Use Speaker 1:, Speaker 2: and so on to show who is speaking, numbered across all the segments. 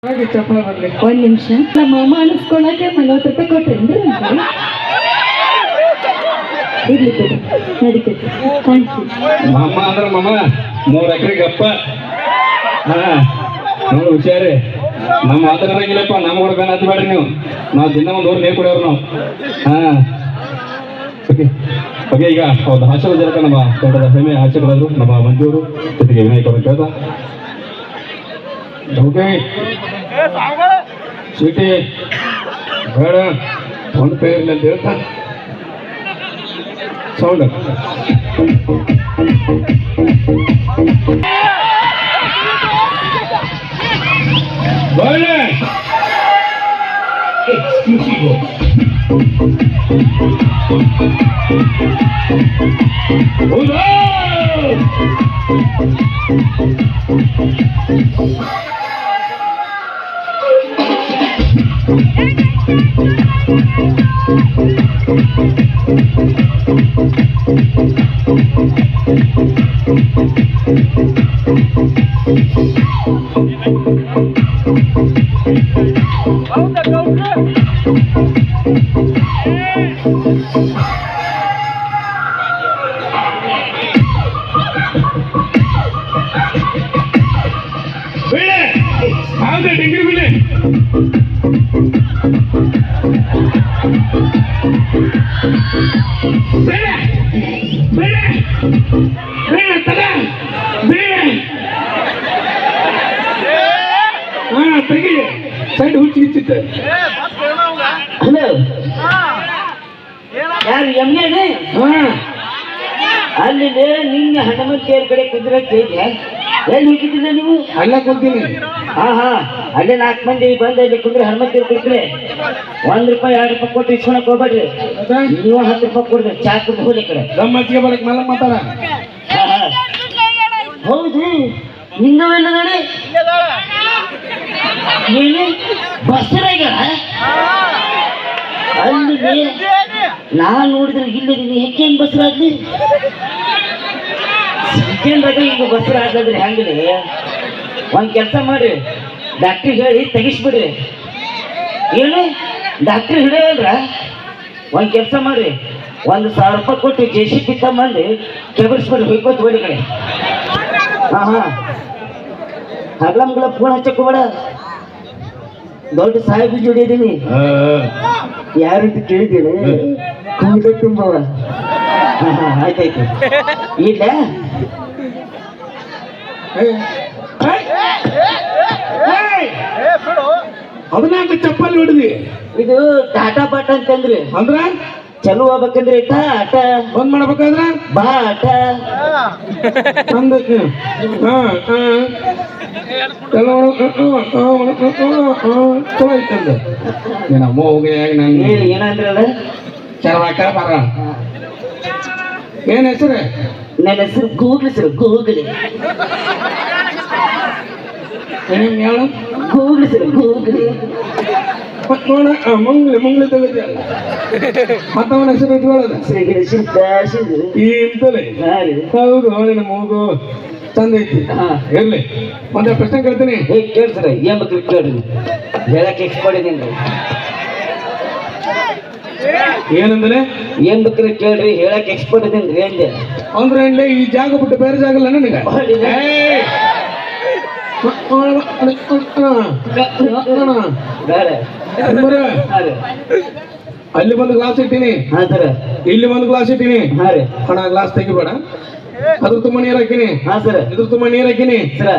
Speaker 1: ಚಪ್ಪಲ ಬರ್ಲಿ
Speaker 2: ಒಂದ್ ನಿಮಿಷ ನಮ್ಮ ಮಾಮ ಅನಿಸ್ಕೊಳಕ್ಕೆ 40 ರೂಪಾಯಿ ಕೊಟ್ರೇನ್ರಿ ಇರ್ಲಿ ಬಿಡಿ ನಡೀತೈತಿ ಥ್ಯಾಂಕ್ ಯು
Speaker 1: ಮಾಮ ಅಂದ್ರ ಮಾಮ 3 ಎಕರೆ ಗಪ್ಪ ನೋಡಿ ಹುಷಾರಿ ನಮ್ಮ ಮಾತಾಡಂಗಿಲ್ಲಪ್ಪ ನಮ್ಮ ಹುಡುಗನ ಹತ್ಬೇಡ್ರಿ ನೀವು ನಾವು ದಿನ ಒಂದು ಊರು ನೀರು ಕುಡಿಯೋರು ನಾವು ಓಕೆ ಓಕೆ ಈಗ ಒಂದು ಹಾಸ್ಯ ಜನಕ ನಮ್ಮ ತಂಡದ ಹೆಮ್ಮೆ ಹಾಸ್ಯಕರಾದರು ನಮ್ಮ ಮಂಜೂರು ಜೊತೆಗೆ ವಿನಾಯಕ್ ಅವರು ಕೇಳ್ದ ಓಕೆ ಚೀಟಿ ಬೇಡ ಫೋನ್ ಪೇ ಇಲ್ಲ ಅಂತ ಹೇಳ್ತಾ ಸೌಂಡ್ ಬೇಡ ಡಿಗ್ರಿ ಬಿಡಿ ಬೇಡ ಬೇಡ ಬೇಡ ತಗ ಬೇಡ ತೆಗಿ ಸೈಡ್ ಹುಚ್ಚಿತ್ತು
Speaker 2: ಹಲೋ ಯಾರು ಎಮ್ಮೆನೆ ಅಲ್ಲಿ ನಿನ್ನೆ ಹನುಮಂತಿಯವ್ರ ಕಡೆ ಕುಂದ್ರಕ್ಕೆ ಎಲ್ಲಿ ಹೋಗಿದ್ದಿಲ್ಲ ನೀವು
Speaker 1: ಅಲ್ಲ ಕೊಡ್ತೀನಿ
Speaker 2: ಹಾ ಅಲ್ಲೇ 4 ಮಂದಿ ಬಂದು ಅಲ್ಲಿ ಕುಂದ್ರೆ ಹನುಮಂತಿಯವ್ರ ಕೊಡ್ತೀರಿ ₹1 2 ರೂಪಾಯಿ ಕೊಟ್ಟು ಇಸ್ಕೊಳಕ್ ಹೋಗ್ಬೇಡ್ರಿ ನೀವು 10 ರೂಪಾಯಿ ಕೊಡ್ರಿ ಚಾ ಕುಡ್ದು ಹೋಗಿ ಕಡೆ
Speaker 1: ಗಮ್ಮತ್ತಿಗೆ ಬರಕ್ ಮಲ್ಲ ಮಾತಾಡ
Speaker 2: ಹೌದು ನಿಂಗವೇನದಾಳೆ ಏನು ಬಸ್ರಾಗ ಅಲ್ಲಿ ನಾನು ನೋಡಿದ್ರೆ ಇಲ್ಲದೀನಿ ಹೆಂಗೆ ಬಸ್ರಾಗ್ಲಿ ಸೆಕೆಂಡ್ರಾಗ ಈಗ ಬಸ್ರಾಗ್ಲಾದ್ರೆ ಹೆಂಗ್ರಿ ಒಂದ್ ಕೆಲಸ ಮಾಡ್ರಿ ಡಾಕ್ಟ್ರಿಗೆ ಹೇಳಿ ತೆಗಿಸ್ಬಿಡ್ರಿ ಏನು ಡಾಕ್ಟ್ರ್ ಹಿಡಿಯಲ್ರ ಒಂದ್ ಕೆಲಸ ಮಾಡ್ರಿ ₹1000 ರೂಪಾಯಿ ಕೊಟ್ಟು JCB ತಮ್ಮಂದು ಕೆಬರ್ಸ್ಬಿಡ್ರಿ ಹೊಯ್ಕೋತ ಹೋಗಿ ಕಡೆ ಹಾ ಹಗ್ಲಮ್ಗಳ ಫೋನ್ ಹಚ್ಚಕ್ ಹೋಗ್ಬೇಡ ದೊಡ್ಡ ಸಾಹೇಬ್ ಜೋಡಿದೀನಿ ಯಾರಂತ ಕೇಳಿದ್ದೀನಿ ಕೂದ ತುಂಬವ ಆಯ್ತಾಯ್ತು ಇಲ್ಲ
Speaker 1: ಅದನ್ನ ಚಪ್ಪಲ್ ಹೊಡಿದಿ
Speaker 2: ಇದು ಟಾಟಾ ಬಾಟ ಅಂತಂದ್ರಿ
Speaker 1: ಅಂದ್ರ
Speaker 2: ಚಲೋ ಹೋಗ್ಬೇಕಂದ್ರೆ ಆಟ
Speaker 1: ಬಂದ್ ಮಾಡ್ಬೇಕಾದ್ರ
Speaker 2: ಬಾಟ
Speaker 1: ಅಂದಕ್ಕೆ ಚಲೋ ಐತಂದ ನಮ್ಮ ಹೋಗಿ ನಾನು
Speaker 2: ಏನಂದ್ರಲ್ಲ
Speaker 1: ಚರ್ವಾಕ ಬರ ಏನ್ ಹೆಸರು
Speaker 2: ನನ್ನ ಹೆಸರು ಗೂಗ್ಲಿ ಸರ್ ಗೂಗ್ಲಿ
Speaker 1: ಏನೇನು ಹೇಳು
Speaker 2: ಗೂಗ್ಲಿ ಸರ್ ಗೂಗ್ಲಿ
Speaker 1: ನೋಡ ಮುಂಗ್ಲಿ ತೆಗೆದಿಲ್ಲ ಮತ್ತವನ ಹೆಸರು ಇಟ್ಕೊಳ್ಳೋದ ಇಂತಲೇ ಹೌದು ಅವನಿನ ಮೂಗು ಚಂದ ಐತಿ ಇರ್ಲಿ ಮತ್ತೆ ಪ್ರಶ್ನೆ ಕೇಳ್ತೀನಿ
Speaker 2: ಕೇಳ್ಸರ ಏನ್ ಬೇಕು ಕೇಳ್ರಿ ಹೇಳಕ್ಕೆ ಎಷ್ಟು ಮಾಡಿದೀನಿ
Speaker 1: ಏನಂದ್ರೆ
Speaker 2: ಏನ್ ಬೇಕ್ರಿ ಕೇಳ್ರಿ ಹೇಳಕ್ಕೆ ಎಕ್ಸ್ಪರ್ಟ್ ಇದೀನಿ ಅಂದೆ
Speaker 1: ಅಂದ್ರೆ ಏನ್ಲೇ ಈ ಜಾಗ ಬಿಟ್ಟು ಬೇರೆ ಜಾಗ ಇಲ್ಲ ನನಗೆ ಅಲ್ಲಿ ಒಂದು ಗ್ಲಾಸ್ ಇಟ್ಟಿನಿ
Speaker 2: ಹಾ ಸರ
Speaker 1: ಇಲ್ಲಿ ಒಂದು ಗ್ಲಾಸ್ ಇಟ್ಟಿನಿ
Speaker 2: ಹಾ ರೀ
Speaker 1: ಹಣ ಗ್ಲಾಸ್ ತೆಗಿಬೇಡ ಅದ್ರ ತುಂಬ ನೀರ್ ಹಾಕಿನಿ
Speaker 2: ಹಾ ಸರ
Speaker 1: ಇದ್ರ ತುಂಬ ನೀರ್ ಹಾಕಿನಿ
Speaker 2: ಸರ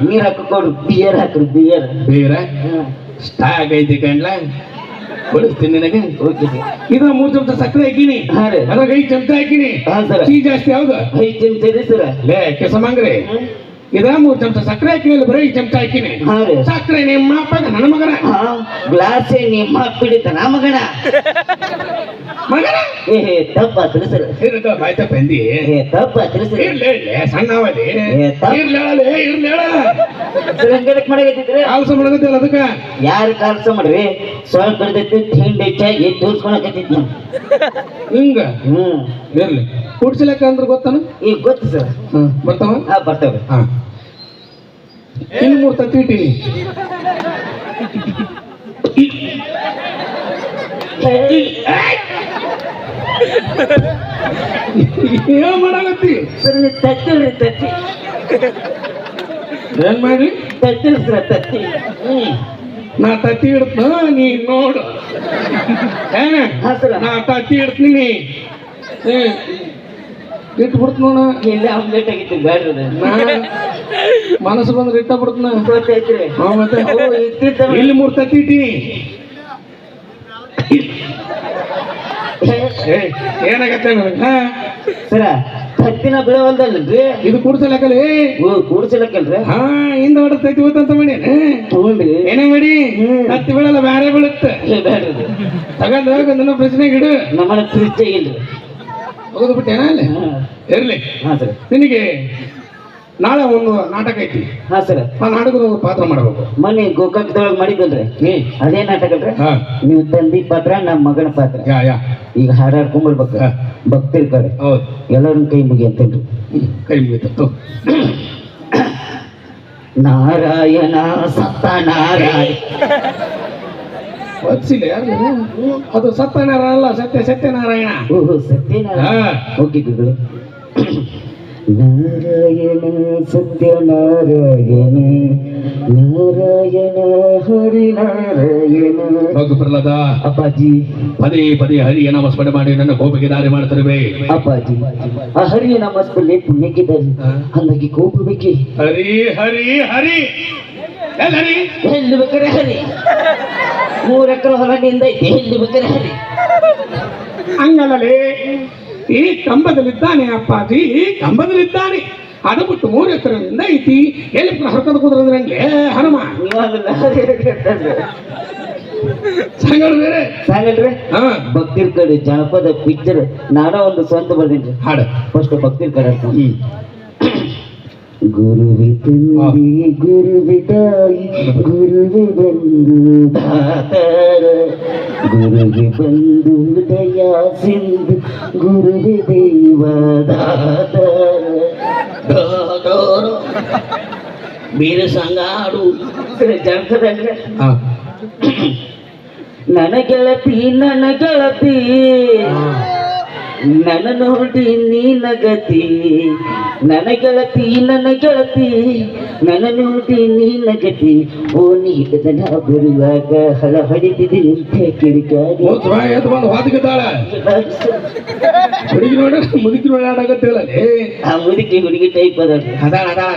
Speaker 2: ನೀರ್ ಹಾಕೊಡು ಬಿಯರ್ ಹಾಕ್ರಿ ಬಿಯರ್
Speaker 1: ಬೇರೆ ಸ್ಟಾಕ್ ಐತಿ ಕಂಡ್ಲ ಕೊಡಿಸ್ತೀನಿ ನಿನಗೆ ಇದ್ರ 3 ಚಮಚ ಸಕ್ಕರೆ ಹಾಕಿನಿ ಅದ್ರಾಗ 5 ಚಮಚ ಹಾಕಿನಿ ಸಿಹಿ ಜಾಸ್ತಿ ಯಾವ್ದು
Speaker 2: 5 ಚಮಚ ಇದೆ ಸರ
Speaker 1: ಲೇ ಕೆಸಮಂಗ್ರಿ ಇದ್ರ 3 ಚಮಚ ಸಕ್ಕರೆ ಹಾಕಿನಿ ಬರೀ 5 ಚಮಚ ಹಾಕಿನಿ ಸಕ್ಕರೆ ನಿಮ್ಮ ಅಪ್ಪಗ ನನ್ನ ಮಗನ
Speaker 2: ಗ್ಲಾಸ್ ನಿಮ್ಮ ಅಪ್ಪಿಡಿತ ನಾ ಮಗನ
Speaker 1: ಮಗನ
Speaker 2: ತಪ್ಪಾತ್ರಿ ಸರ್
Speaker 1: ಬಾಯ್ತ ಬಂದಿ
Speaker 2: ತಪ್ಪಾತ್ರಿ ಸರ್
Speaker 1: ಇರ್ಲೇ ಸಣ್ಣವದಿ
Speaker 2: ಗಡಕ್ ಮಾಡಾಗತ್ತಿದ್ರೆ
Speaker 1: ಕಾಲ್ಸ ಮಾಡಕತ್ತಿಲ್ಲ ಅದಕ್ಕ
Speaker 2: ಯಾರು ಕಾಲ್ಸ ಮಾಡ್ರಿ ಸ್ವಲ್ಪ ಬರ್ತೈತಿ ತಿಂಡಿ ಹೆಚ್ಚಾಗಿ ತೋರ್ಸ್ಕೊಳಕತ್ತೈತಿ
Speaker 1: ಹಿಂಗ ಇರ್ಲಿ ಕುಡ್ಸಲಕ್ಕ ಅಂದ್ರೆ ಗೊತ್ತಾನ
Speaker 2: ಈಗ ಗೊತ್ತು ಸರ್
Speaker 1: ಬರ್ತಾವ
Speaker 2: ಬರ್ತವೆ
Speaker 1: ಇನ್ನು 3 ತತ್ತಿ ಇಟ್ಟೀನಿ. ಏನ್ ಮಾಡಾಕತ್ತಿ?
Speaker 2: ಸರ್ ನೀವು ತತ್ತಿಲ್ರಿ ತತ್ತಿ
Speaker 1: ಏನ್ ಮಾಡ್ಲಿ?
Speaker 2: ತತ್ತಿಲ್ ಸರ್ ತತ್ತಿ.
Speaker 1: ನಾ ತತ್ತಿ ಇಡ್ತ ನೀ ನೋಡು. ಏನ
Speaker 2: ಹಾ ಸರ್.
Speaker 1: ನಾ ತತ್ತಿ ಇಡ್ತೀನಿ, ಇಟ್ಟು ಬಿಡ್ತ ನೋಡ.
Speaker 2: ಇಲ್ಲೇ ಆಮ್ಲೆಟ್ ಆಗಿತ್ತು ಬ್ಯಾಡ್ರಿ
Speaker 1: ಮನಸ್ಸು ಬಂದ್ರೆ ಇಟ್ಟ ಬಿಡ್ತನ.
Speaker 2: ಗೊತ್ತೈತ್ರಿ.
Speaker 1: ಮತ್ತೆ
Speaker 2: ಇತ್ತಿತ್ತ
Speaker 1: ಇಲ್ಲಿ 3 ತತ್ತಿ ಇಟ್ಟೀನಿ. ಏನಾಗತ್ತೆ ನನಗೆ?
Speaker 2: ಸರ ತತ್ತಿನ ಬೀಳವಲ್ದಲ್ರಿ
Speaker 1: ಇದು ಕೂಡ್ಸಲಕ್ಕಲ್ಲ.
Speaker 2: ಕೂಡ್ಸಲಕ್ಕಲ್ರಿ.
Speaker 1: ಹಾ ಹಿಂದ ಹೊಡ ತತ್ತಿ ಹೋತಂತ ಮಾಡಿ
Speaker 2: ತಗೊಂಡ್ರಿ
Speaker 1: ಏನೇ ಮಾಡಿ ತತ್ತಿ ಬೀಳಲ್ಲ, ಬ್ಯಾರೆ ಬೀಳುತ್ತೆ.
Speaker 2: ಬ್ಯಾಡ್ರಿ
Speaker 1: ತಗೊಂಡ್ ನನ್ನ ಪ್ರಶ್ನೆಗೆ ಇಡು.
Speaker 2: ನಮ್ಮನೆ ಫ್ರಿಜ್ ಇಲ್ರಿ.
Speaker 1: ಹೋಗುದು ಬಿಟ್ಟೇನ ಅಲ್ಲಿ ಇರ್ಲಿ.
Speaker 2: ಹಾ ಸರ್.
Speaker 1: ನಿನಗೆ ನಾಳೆ ಒಂದು ನಾಟಕ ಐತಿ.
Speaker 2: ಹಾ ಸರ್.
Speaker 1: ಆ ನಾಟಕದ ಪಾತ್ರ ಮಾಡಬೇಕು.
Speaker 2: ಮೊನ್ನೆ ಗೋಕಾಕದೊಳಗೆ ಮಾಡಿದ್ದಲ್ರಿ, ಅದೇ ನಾಟಕ ಅಲ್ರಿ.
Speaker 1: ಹಾ,
Speaker 2: ನೀವು ತಂದಿ ಪಾತ್ರ, ನಮ್ಮ ಮಗನ ಪಾತ್ರ.
Speaker 1: ಯಾ
Speaker 2: ಈಗ ಹಾಡಾಡ್ಕೊಂಡ್ಬರ್ಬೇಕ. ಭಕ್ತಿರ್ ಕಡೆ
Speaker 1: ಹೌದು,
Speaker 2: ಎಲ್ಲರೂ ಕೈ ಮುಗಿ ಅಂತೇನ್ರಿ.
Speaker 1: ಕೈ ಮುಗಿತು.
Speaker 2: ನಾರಾಯಣ ಸತ್ಯನಾರಾಯಣ.
Speaker 1: ಒತ್ಸಿಲ್ಲ ಯಾರು? ಅದು ಸತ್ಯನಾರಾಯಣ ಅಲ್ಲ, ಸತ್ಯನಾರಾಯಣ.
Speaker 2: ಓಹೋ ಸತ್ಯನಾರಾಯಣ. ಓಕೆ ಗುರುಗಳೇ. ನಾರಾಯಣ ಸತ್ಯನಾರಾಯಣ ನಾರಾಯಣ ಹರಿನಾರಾಯಣ.
Speaker 1: ಹೋಗು ಪ್ರಹ್ಲಾದ.
Speaker 2: ಅಪ್ಪಾಜಿ
Speaker 1: ಪದೇ ಪದೇ ಹರಿಯ ನಾಮಸ್ಮರಣೆ ಮಾಡಿ ನನ್ನ ಕೋಪಕ್ಕೆ ದಾರಿ ಮಾಡ್ತಿರುವೆ.
Speaker 2: ಅಪ್ಪಾಜಿ ಆ ಹರಿಯ ನಾಮಸ್ಮರಣೆ ಪುಣ್ಯಕ್ಕಿದ್ದಾರೆ, ಹಂಗಾಗಿ ಕೋಪ ಬೇಕಿ.
Speaker 1: ಹರಿ ಹರಿ ಹರಿ ಹರಿ
Speaker 2: ಎಲ್ಲಿ ಬೇಕಾರೆ ಹರಿ. 3 ಎಕರೆ ಹೊಲದಿಂದ ಐತಿ, ಎಲ್ಲಿ ಬೇಕಾರೆ ಹರಿ.
Speaker 1: ಹಂಗಲ್ಲೇ ಈ ಕಂಬದಲ್ಲಿದ್ದಾನೆ ಅಪ್ಪಾಜಿ, ಈ ಕಂಬದಲ್ಲಿದ್ದಾನೆ. ಅದು ಬಿಟ್ಟು 3 ಎಕರೆಯಿಂದ ಐತಿ, ಎಲ್ಲಿ ಹರ್ಕೊಂಡು ಕೂದ್ರಂದ್ರೆ ನಂಗೆ ಹನುಮ ಸಂಗಡು ಬೇರೆ
Speaker 2: ಸಾಗಲ್ರಿ. ಭಕ್ತಿರ್ ಕಡೆ ಜನಪದ ಪಿಕ್ಚರ್ ನಾನ ಒಂದು ಸ್ವಂತ ಬರ್ದಿನ್ರಿ
Speaker 1: ಹಾಡು.
Speaker 2: ಫಸ್ಟ್ ಭಕ್ತಿರ್ ಕಡೆ ಗುರುವಿ ತಂದಿ ಗುರುವಿ ತಾಯಿ ಗುರುವಿ ಬಂದು ದಾತಾರ ಗುರುವಿ ಬಂದು ದಯಾ ಸಿಂಧು ಗುರುವಿ ದೇವ ದಾತಾರ ಬೇರೆ ಸಂಗಾಡು ಜನಪದ. ನನ್ನ ಗೆಳತಿ ನನ್ನ ಗೆಳತಿ ನನ್ನ ನೋಡಿ ನೀನಗತಿ. ನನ್ನ ಗೆಳತಿ ನನ್ನ ಗೆಳತಿ ನನ್ನ ನೋಡಿ ನೀನಗತಿ. ಓ ನೀಟದ ನಾ ಬರುವಾಗ ಹಳ ಹೊಡಿತಿದ್ದಿ ನಿಂತ ಕಿಡಿಕಾಗಿ.
Speaker 1: ಹುಡುಗಿ ನೋಡ ಮುದುಕಿ ನೋಡಾಡಕತ್ತಿಲ್ಲ.
Speaker 2: ಆ ಮುದುಕಿ ಹುಡುಗಿ ಟೈಪ್ ಅದಾಳ್ರಿ.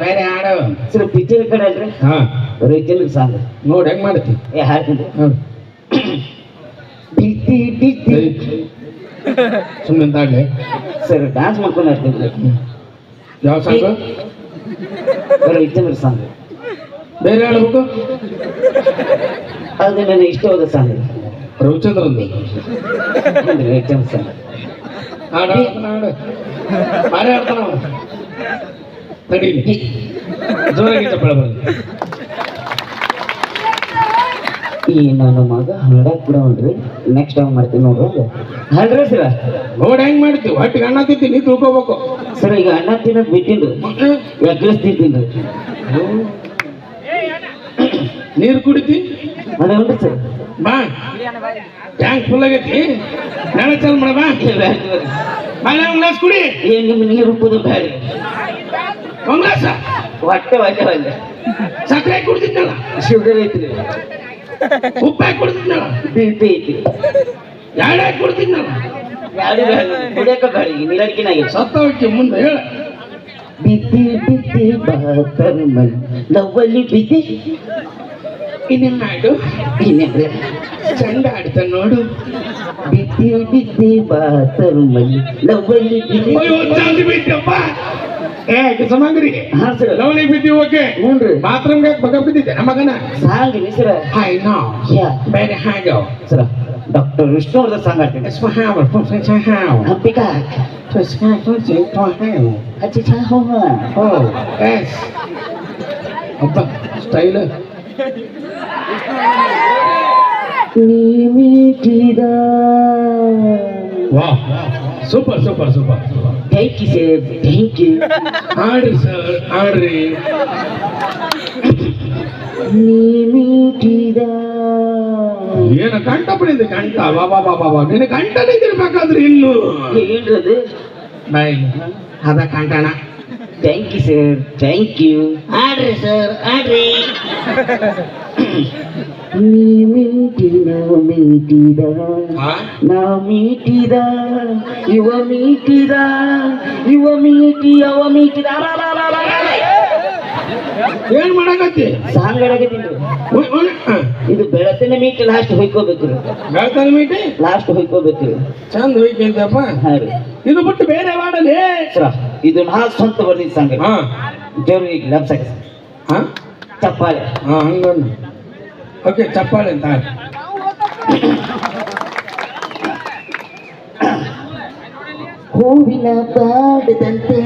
Speaker 1: ಬೇರೆ ಹಾಡು
Speaker 2: ಸರ್ ಪಿಕ್ಚರ್ ಕಡೆ ಅಲ್ರಿ. ರೈತನ ಸಾಂಗ್
Speaker 1: ನೋಡಿ ಹೆಂಗ್ ಮಾಡ್ತಿ.
Speaker 2: ಹಾಡ್ತೀನಿ. ಬಿತ್ತಿ ಬಿತ್ತಿ
Speaker 1: ಸುಮ್ಮನೆ
Speaker 2: ಸರ್ ಡ್ಯಾನ್ಸ್ ಮಾಡ್ಕೊಂಡು ಹಾಡ್ತಿದ್ರಿ.
Speaker 1: ಯಾವ ಸಾಂಗ್?
Speaker 2: ರೈತನ ಸಾಂಗ್.
Speaker 1: ಬೇರೆ ಹೇಳ್ಬೇಕು.
Speaker 2: ಅದು ನನಗೆ ಇಷ್ಟವಾದ ಸಾಂಗ್
Speaker 1: ರವಿಚಂದ್ರಂದು
Speaker 2: ರೈತನ ಸಾಂಗ್.
Speaker 1: ಹಾಡು ಬಾರಿ ಆಡ್ತಾನ ತಡೀಲಿ, ಜೋರಾಗಿ ಚಪ್ಪಳ ಬರಲಿ.
Speaker 2: ಈ ನನ್ನ ಮಗ ಹಾಡಕ್ ಬಿಡವನ್ರಿ. ನೆಕ್ಸ್ಟ್ ಟೈಮ್ ಮಾಡ್ತೀನಿ ನೋಡ್ರಿ. ಹಾಡ್ರಿ ಸರ.
Speaker 1: ನೋಡಿ ಹೆಂಗ್ ಮಾಡ್ತೀವಿ. ಹೊಟ್ಟಿಗೆ ಅನ್ನ ತಿಂತೀನಿ, ತಿಳ್ಕೊಬೇಕು.
Speaker 2: ಸರ್ ಈಗ ಅನ್ನ ತಿನ್ನೋದು ಬಿಟ್ಟಿನ್ರಿ, ಎಗ್ರೆಸ್ ತಿಂತೀನಿ.
Speaker 1: ನೀರು ಕುಡಿತಿ
Speaker 2: ಅದೇ ಉಂಟು ಸರ್.
Speaker 1: ಬಾ, ಟ್ಯಾಂಕ್ ಫುಲ್ ಆಗೈತಿ. ನಾಳೆ ಚಾಲು ಮಾಡ. ಬಾ ಮಳೆ ಒಂದು ಗ್ಲಾಸ್ ಕುಡಿ.
Speaker 2: ಏನ್ ನಿಮ್ ನೀರು ಉಪ್ಪುದು ಬೇಡ.
Speaker 1: ಒಂದು ಗ್ಲಾಸ
Speaker 2: ಹೊಟ್ಟೆ ಒಳ್ಳೆ ಒಳ್ಳೆ
Speaker 1: ಸಕ್ಕರೆ ಕುಡ್ತಿದ್ನಲ್ಲ,
Speaker 2: ಶುಗರ್ ಐತ್ರಿ,
Speaker 1: ಉಪ್ಪಾಕಿ ಕುಡ್ತಿದ್ನಲ್ಲ,
Speaker 2: BP ಐತಿ,
Speaker 1: ಎರಡಾಕಿ ಕುಡ್ತಿದ್ನಲ್ಲ.
Speaker 2: ಯಾರು ಕುಡಿಯಕ ಬೇಡ. ಈಗ ನೀರಡಿಕೆನಾಗಿ
Speaker 1: ಸತ್ತವಕ್ಕೆ ಮುಂದೆ ಹೇಳ.
Speaker 2: ಬಿದ್ದಿ ಬಿದ್ದಿ ಬಾತರ್ಮಲ್ ಲವ್ವಲ್ಲಿ ಬಿದ್ದಿ.
Speaker 1: ಇನ್ನೇನ್ ಮಾಡು,
Speaker 2: ಇನ್ನೇನ್ರಿ
Speaker 1: ಚಂದ ಆಡ್ತಾನ ನೋಡು.
Speaker 2: ಬಿದ್ದಿ ಬಿದ್ದಿ ಬಾತರ್ಮಲ್ ಲವ್ವಲ್ಲಿ ಬಿದ್ದಿ.
Speaker 1: ಅಯ್ಯೋ ಚಾಂದಿ ಬಿದ್ದಪ್ಪ. ಏ ಕಿಸಮಂಗ್ರಿ.
Speaker 2: ಹಾ ಸರ್.
Speaker 1: ಲವಣಿ ಬಿದ್ದಿ. ಓಕೆ
Speaker 2: ಹ್ಞೂನ್ರಿ.
Speaker 1: ಬಾತ್ರೂಮ್ಗೆ ಬಗ ಬಿದ್ದಿದ್ದೆ ನಮ್ಮ ಮಗನ.
Speaker 2: Song sir.
Speaker 1: I know. ಬೇರೆ ಹಾಗೆ
Speaker 2: ಸರ ಡಾಕ್ಟರ್ ವಿಷ್ಣುವರ್ಧನ್ ಸಾಂಗ್ ಆಡ್ತೀನಿ.
Speaker 1: ಅಂಬಿಕಾ ಸ್ಟೈಲ್ ವಾ, super super super.
Speaker 2: Thank you sir, thank you.
Speaker 1: ಆಡ್ರಿ ಸರ್, ಆಡ್ರಿ.
Speaker 2: ನೀ ಮೀಟಿದ
Speaker 1: ಏನು ಕಂಠ ಪಡಿದೆ ಕಂಠ ಬಾಬಾ ಬಾಬಾ ನಿನ್ನ ಕಂಠ ನಿಂತಿರ್ಬೇಕಾದ್ರೆ ಇನ್ನು
Speaker 2: ಏನ್ರದು
Speaker 1: ಬಾಯ್ ಅದ ಕಂಠನ
Speaker 2: thank you sir thank you
Speaker 1: ಆಡ್ರಿ ಸರ್ ಆಡ್ರಿ
Speaker 2: ನೀ ಮೀಟಿದ ಮೀಟಿದ
Speaker 1: ಆ?
Speaker 2: ನಾ ಮೀಟಿದ ಇವ ಮೀಟಿದ ಇವ ಮೀಟಿ ಅವ ಮೀಟಿದ
Speaker 1: ಏನ್ ಮಾಡಕತ್ತಿ
Speaker 2: ಸಾಂಗಡಾಗತ್ತಿದ್ರು ಇದು ಬೆಳತನ ಮೀಟಿ ಲಾಸ್ಟ್ ಹೊಯ್ಕೋಬೇಕು
Speaker 1: ಬೆಳ್ತಾನ ಮೀಟಿ
Speaker 2: ಲಾಸ್ಟ್ ಹೊಯ್ಕೋಬೇಕು
Speaker 1: ಚಂದ ಹೋಯ್ಕಂತಪ್ಪ
Speaker 2: ಹಾ ರೀ
Speaker 1: ಇದು ಬಿಟ್ಟು ಬೇರೆ ಮಾಡಲಿ
Speaker 2: ಸರ ಇದು ನಾ ಸ್ವಂತ ಬರ್ದಿದ್ದ ಸಂಗ
Speaker 1: ಹಾ
Speaker 2: ಜೋರಿಗೆ ಲಬ್ಸಾಕ
Speaker 1: ಹಾ
Speaker 2: ಚಪ್ಪಾಳೆ
Speaker 1: ಹಾ ಹಂಗಂದು ಓಕೆ ಚಪ್ಪಾಳೆ ಅಂತ
Speaker 2: ಹೂವಿನ ಬಾಡದಂತೆ